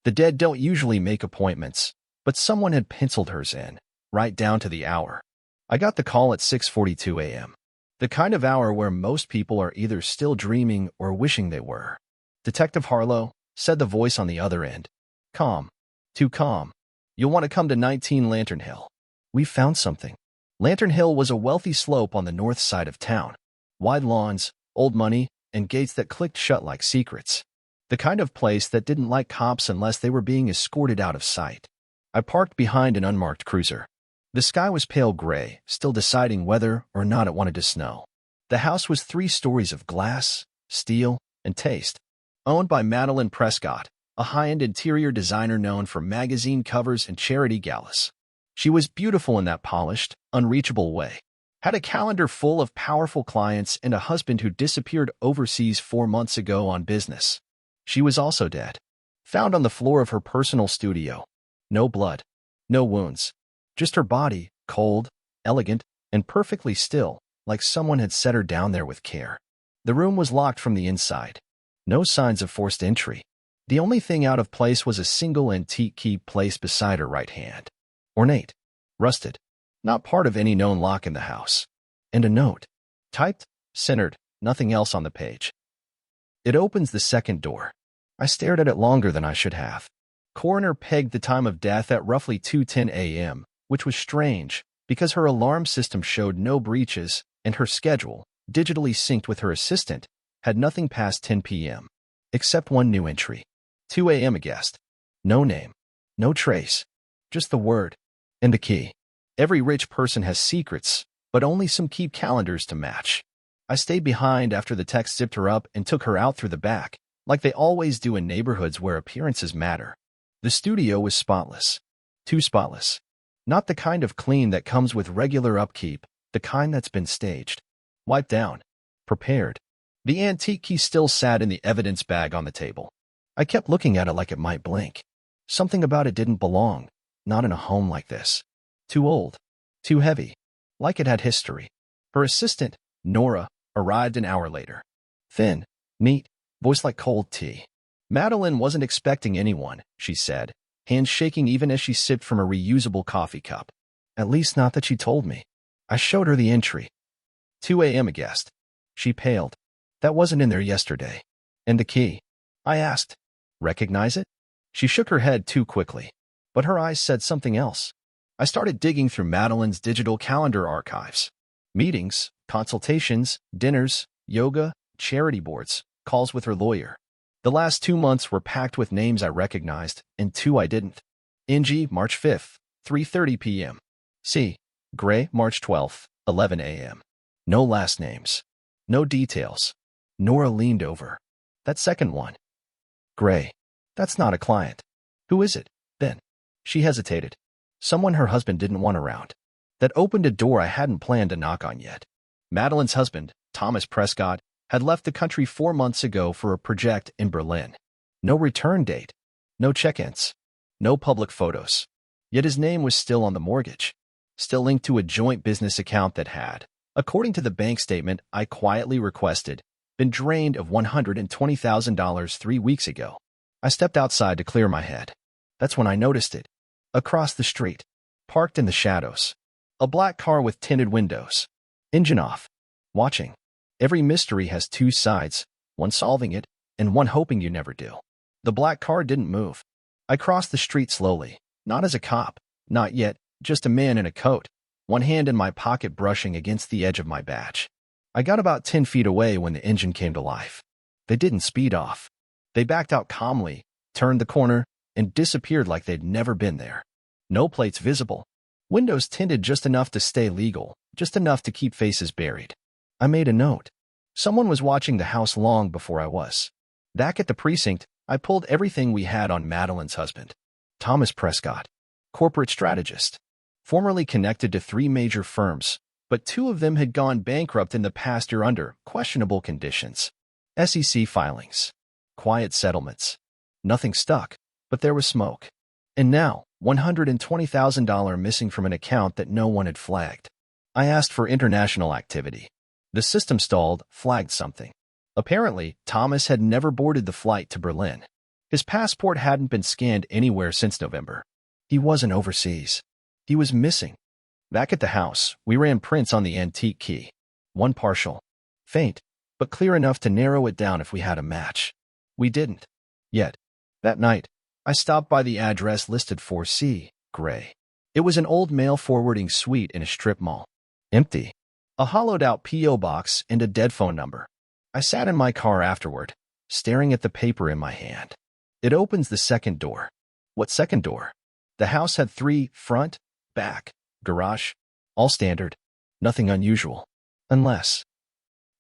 The dead don't usually make appointments, but someone had penciled hers in, right down to the hour. I got the call at 6:42 a.m. The kind of hour where most people are either still dreaming or wishing they were. "Detective Harlow," said the voice on the other end. "Calm. Too calm. You'll want to come to 19 Lantern Hill. We've found something." Lantern Hill was a wealthy slope on the north side of town. Wide lawns, old money, and gates that clicked shut like secrets. The kind of place that didn't like cops unless they were being escorted out of sight. I parked behind an unmarked cruiser. The sky was pale gray, still deciding whether or not it wanted to snow. The house was 3 stories of glass, steel, and taste. Owned by Madeline Prescott, a high-end interior designer known for magazine covers and charity galas. She was beautiful in that polished, unreachable way. Had a calendar full of powerful clients and a husband who disappeared overseas 4 months ago on business. She was also dead. Found on the floor of her personal studio. No blood. No wounds. Just her body, cold, elegant, and perfectly still, like someone had set her down there with care. The room was locked from the inside. No signs of forced entry. The only thing out of place was a single antique key placed beside her right hand. Ornate. Rusted. Not part of any known lock in the house. And a note. Typed, centered, nothing else on the page. It opens the second door. I stared at it longer than I should have. Coroner pegged the time of death at roughly 2:10 a.m., which was strange, because her alarm system showed no breaches, and her schedule, digitally synced with her assistant, had nothing past 10 p.m. Except one new entry. 2 a.m. a guest. No name. No trace. Just the word. And the key. Every rich person has secrets, but only some keep calendars to match. I stayed behind after the text zipped her up and took her out through the back, like they always do in neighborhoods where appearances matter. The studio was spotless. Too spotless. Not the kind of clean that comes with regular upkeep, the kind that's been staged. Wiped down. Prepared. The antique key still sat in the evidence bag on the table. I kept looking at it like it might blink. Something about it didn't belong, not in a home like this. Too old. Too heavy. Like it had history. Her assistant, Nora, arrived an hour later. Thin, neat, voice like cold tea. Madeline wasn't expecting anyone, she said, hands shaking even as she sipped from a reusable coffee cup. At least not that she told me. I showed her the entry. 2 a.m. a guest. She paled. That wasn't in there yesterday. And the key? I asked. Recognize it? She shook her head too quickly. But her eyes said something else. I started digging through Madeline's digital calendar archives. Meetings, consultations, dinners, yoga, charity boards, calls with her lawyer. The last 2 months were packed with names I recognized, and 2 I didn't. Angie, March 5th, 3:30 p.m. C. Gray, March 12th, 11 a.m. No last names. No details. Nora leaned over. That second one. Gray. That's not a client. Who is it, then? She hesitated. Someone her husband didn't want around. That opened a door I hadn't planned to knock on yet. Madeline's husband, Thomas Prescott, had left the country 4 months ago for a project in Berlin. No return date. No check-ins. No public photos. Yet his name was still on the mortgage. Still linked to a joint business account that had, according to the bank statement I quietly requested, been drained of $120,000 3 weeks ago. I stepped outside to clear my head. That's when I noticed it. Across the street. Parked in the shadows. A black car with tinted windows. Engine off. Watching. Every mystery has 2 sides, one solving it, and one hoping you never do. The black car didn't move. I crossed the street slowly, not as a cop, not yet, just a man in a coat, one hand in my pocket brushing against the edge of my badge. I got about 10 feet away when the engine came to life. They didn't speed off. They backed out calmly, turned the corner, and disappeared like they'd never been there. No plates visible. Windows tinted just enough to stay legal, just enough to keep faces buried. I made a note. Someone was watching the house long before I was. Back at the precinct, I pulled everything we had on Madeline's husband. Thomas Prescott. Corporate strategist. Formerly connected to 3 major firms, but 2 of them had gone bankrupt in the past year under questionable conditions. SEC filings. Quiet settlements. Nothing stuck, but there was smoke. And now, $120,000 missing from an account that no one had flagged. I asked for international activity. The system stalled, flagged something. Apparently, Thomas had never boarded the flight to Berlin. His passport hadn't been scanned anywhere since November. He wasn't overseas. He was missing. Back at the house, we ran prints on the antique key. One partial. Faint, but clear enough to narrow it down if we had a match. We didn't. Yet. That night, I stopped by the address listed 4C, Gray. It was an old mail forwarding suite in a strip mall. Empty. A hollowed-out P.O. box and a dead phone number. I sat in my car afterward, staring at the paper in my hand. It opens the second door. What second door? The house had 3, front, back, garage, all standard, nothing unusual. Unless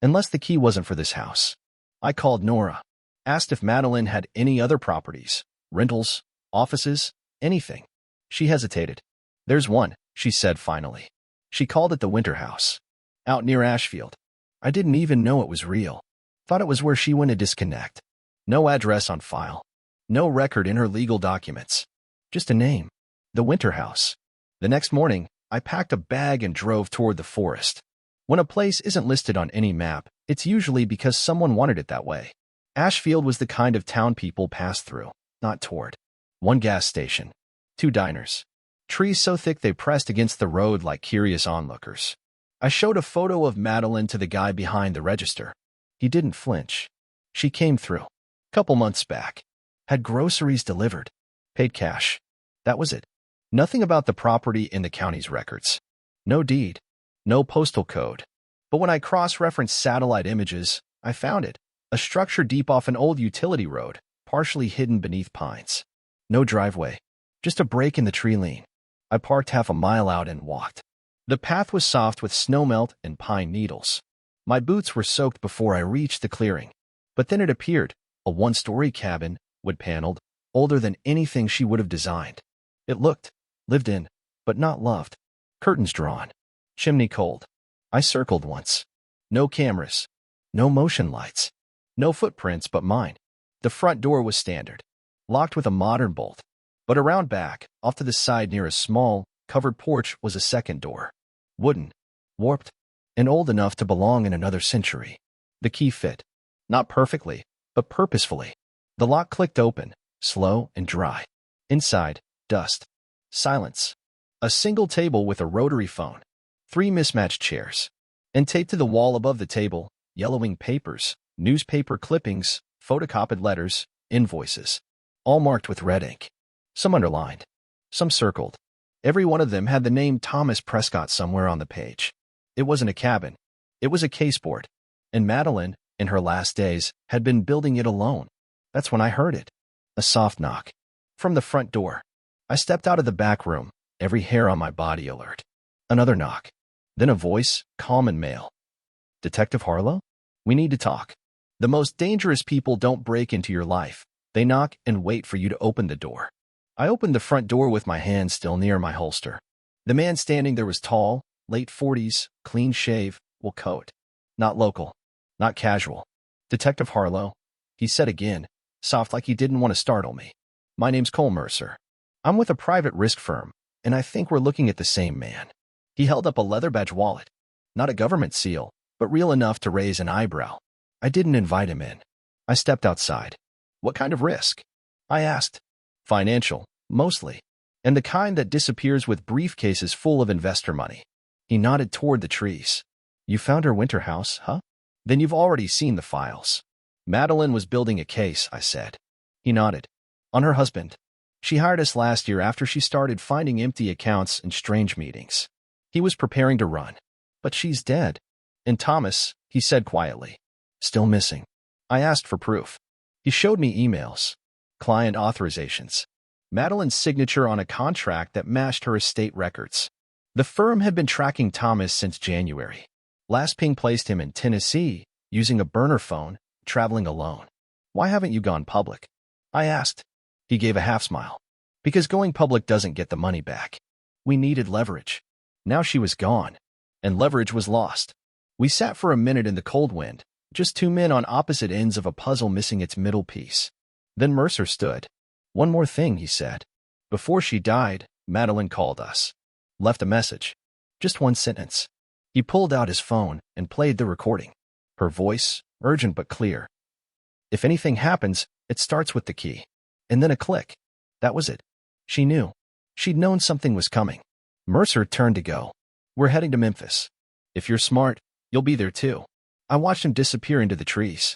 the key wasn't for this house. I called Nora, asked if Madeline had any other properties, rentals, offices, anything. She hesitated. There's one, she said finally. She called it the Winter House, out near Ashfield. I didn't even know it was real. Thought it was where she went to disconnect. No address on file. No record in her legal documents. Just a name. The Winter House. The next morning, I packed a bag and drove toward the forest. When a place isn't listed on any map, it's usually because someone wanted it that way. Ashfield was the kind of town people passed through, not toward. 1 gas station. 2 diners. Trees so thick they pressed against the road like curious onlookers. I showed a photo of Madeline to the guy behind the register. He didn't flinch. She came through. Couple months back. Had groceries delivered. Paid cash. That was it. Nothing about the property in the county's records. No deed. No postal code. But when I cross-referenced satellite images, I found it. A structure deep off an old utility road, partially hidden beneath pines. No driveway. Just a break in the tree line. I parked half a mile out and walked. The path was soft with snowmelt and pine needles. My boots were soaked before I reached the clearing. But then it appeared, a 1-story cabin, wood-paneled, older than anything she would have designed. It looked, lived in, but not loved. Curtains drawn. Chimney cold. I circled once. No cameras. No motion lights. No footprints but mine. The front door was standard. Locked with a modern bolt. But around back, off to the side near a small, covered porch was a second door. Wooden. Warped. And old enough to belong in another century. The key fit. Not perfectly, but purposefully. The lock clicked open, slow and dry. Inside, dust. Silence. A single table with a rotary phone. 3 mismatched chairs. And taped to the wall above the table, yellowing papers, newspaper clippings, photocopied letters, invoices. All marked with red ink. Some underlined. Some circled. Every one of them had the name Thomas Prescott somewhere on the page. It wasn't a cabin. It was a caseboard. And Madeline, in her last days, had been building it alone. That's when I heard it. A soft knock. From the front door. I stepped out of the back room, every hair on my body alert. Another knock. Then a voice, calm and male. Detective Harlow? We need to talk. The most dangerous people don't break into your life. They knock and wait for you to open the door. I opened the front door with my hand still near my holster. The man standing there was tall, late 40s, clean shave, wool coat. Not local. Not casual. Detective Harlow, he said again, soft like he didn't want to startle me. My name's Cole Mercer. I'm with a private risk firm, and I think we're looking at the same man. He held up a leather badge wallet. Not a government seal, but real enough to raise an eyebrow. I didn't invite him in. I stepped outside. What kind of risk? I asked. Financial, mostly. And the kind that disappears with briefcases full of investor money. He nodded toward the trees. You found her winter house, huh? Then you've already seen the files. Madeline was building a case, I said. He nodded. On her husband. She hired us last year after she started finding empty accounts and strange meetings. He was preparing to run. But she's dead. And Thomas, he said quietly. Still missing. I asked for proof. He showed me emails. Client authorizations. Madeline's signature on a contract that matched her estate records. The firm had been tracking Thomas since January. Last ping placed him in Tennessee, using a burner phone, traveling alone. Why haven't you gone public? I asked. He gave a half smile. Because going public doesn't get the money back. We needed leverage. Now she was gone, and leverage was lost. We sat for a minute in the cold wind, just 2 men on opposite ends of a puzzle missing its middle piece. Then Mercer stood. One more thing, he said. Before she died, Madeline called us. Left a message. Just 1 sentence. He pulled out his phone and played the recording. Her voice, urgent but clear. If anything happens, it starts with the key. And then a click. That was it. She knew. She'd known something was coming. Mercer turned to go. We're heading to Memphis. If you're smart, you'll be there too. I watched him disappear into the trees.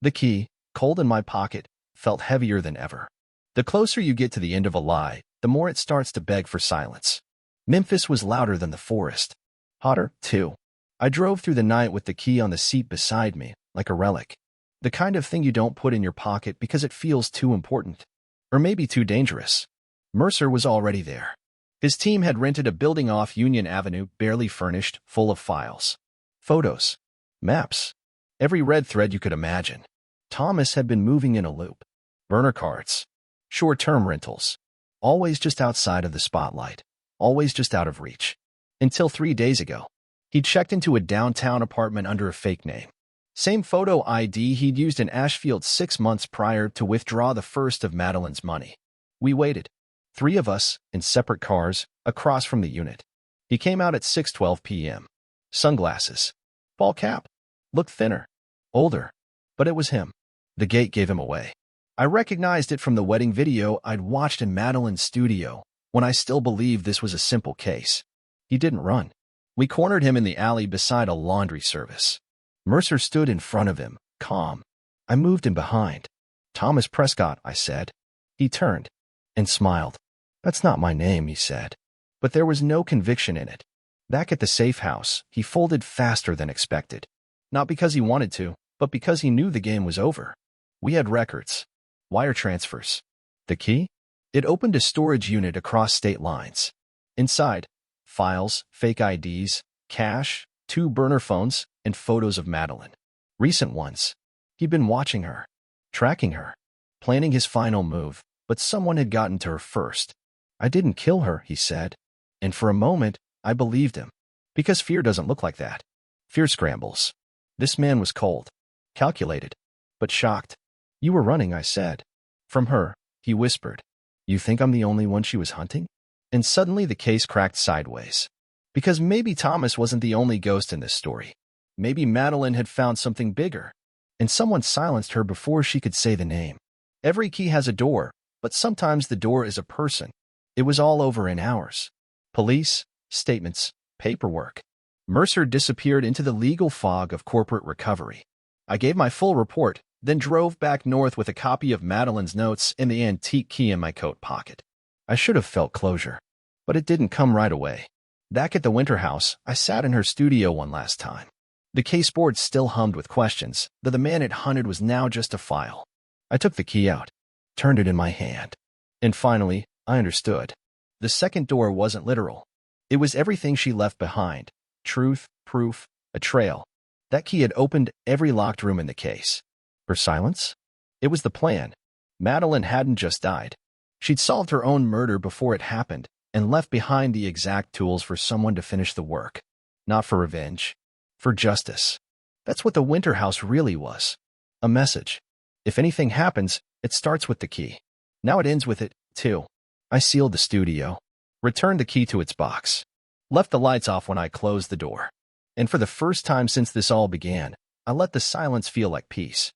The key, cold in my pocket, felt heavier than ever. The closer you get to the end of a lie, the more it starts to beg for silence. Memphis was louder than the forest. Hotter, too. I drove through the night with the key on the seat beside me, like a relic. The kind of thing you don't put in your pocket because it feels too important. Or maybe too dangerous. Mercer was already there. His team had rented a building off Union Avenue, barely furnished, full of files. Photos. Maps. Every red thread you could imagine. Thomas had been moving in a loop. Burner cards. Short-term rentals. Always just outside of the spotlight. Always just out of reach. Until 3 days ago. He'd checked into a downtown apartment under a fake name. Same photo ID he'd used in Ashfield 6 months prior to withdraw the first of Madeline's money. We waited. 3 of us, in separate cars, across from the unit. He came out at 6:12 p.m. Sunglasses. Ball cap. Looked thinner. Older. But it was him. The gate gave him away. I recognized it from the wedding video I'd watched in Madeline's studio, when I still believed this was a simple case. He didn't run. We cornered him in the alley beside a laundry service. Mercer stood in front of him, calm. I moved him behind. Thomas Prescott, I said. He turned and smiled. That's not my name, he said. But there was no conviction in it. Back at the safe house, he folded faster than expected. Not because he wanted to, but because he knew the game was over. We had records. Wire transfers. The key? It opened a storage unit across state lines. Inside, files, fake IDs, cash, 2 burner phones, and photos of Madeline. Recent ones. He'd been watching her, tracking her, planning his final move, but someone had gotten to her first. I didn't kill her, he said. And for a moment, I believed him. Because fear doesn't look like that. Fear scrambles. This man was cold, calculated, but shocked. You were running, I said. From her, he whispered. You think I'm the only one she was hunting? And suddenly the case cracked sideways. Because maybe Thomas wasn't the only ghost in this story. Maybe Madeline had found something bigger. And someone silenced her before she could say the name. Every key has a door, but sometimes the door is a person. It was all over in hours. Police, statements, paperwork. Mercer disappeared into the legal fog of corporate recovery. I gave my full report, then drove back north with a copy of Madeline's notes and the antique key in my coat pocket. I should have felt closure, but it didn't come right away. Back at the Winter House, I sat in her studio one last time. The case board still hummed with questions, though the man it hunted was now just a file. I took the key out, turned it in my hand. And finally, I understood. The second door wasn't literal. It was everything she left behind. Truth, proof, a trail. That key had opened every locked room in the case. Her silence? It was the plan. Madeline hadn't just died. She'd solved her own murder before it happened and left behind the exact tools for someone to finish the work. Not for revenge. For justice. That's what the Winter House really was. A message. If anything happens, it starts with the key. Now it ends with it, too. I sealed the studio. Returned the key to its box. Left the lights off when I closed the door. And for the first time since this all began, I let the silence feel like peace.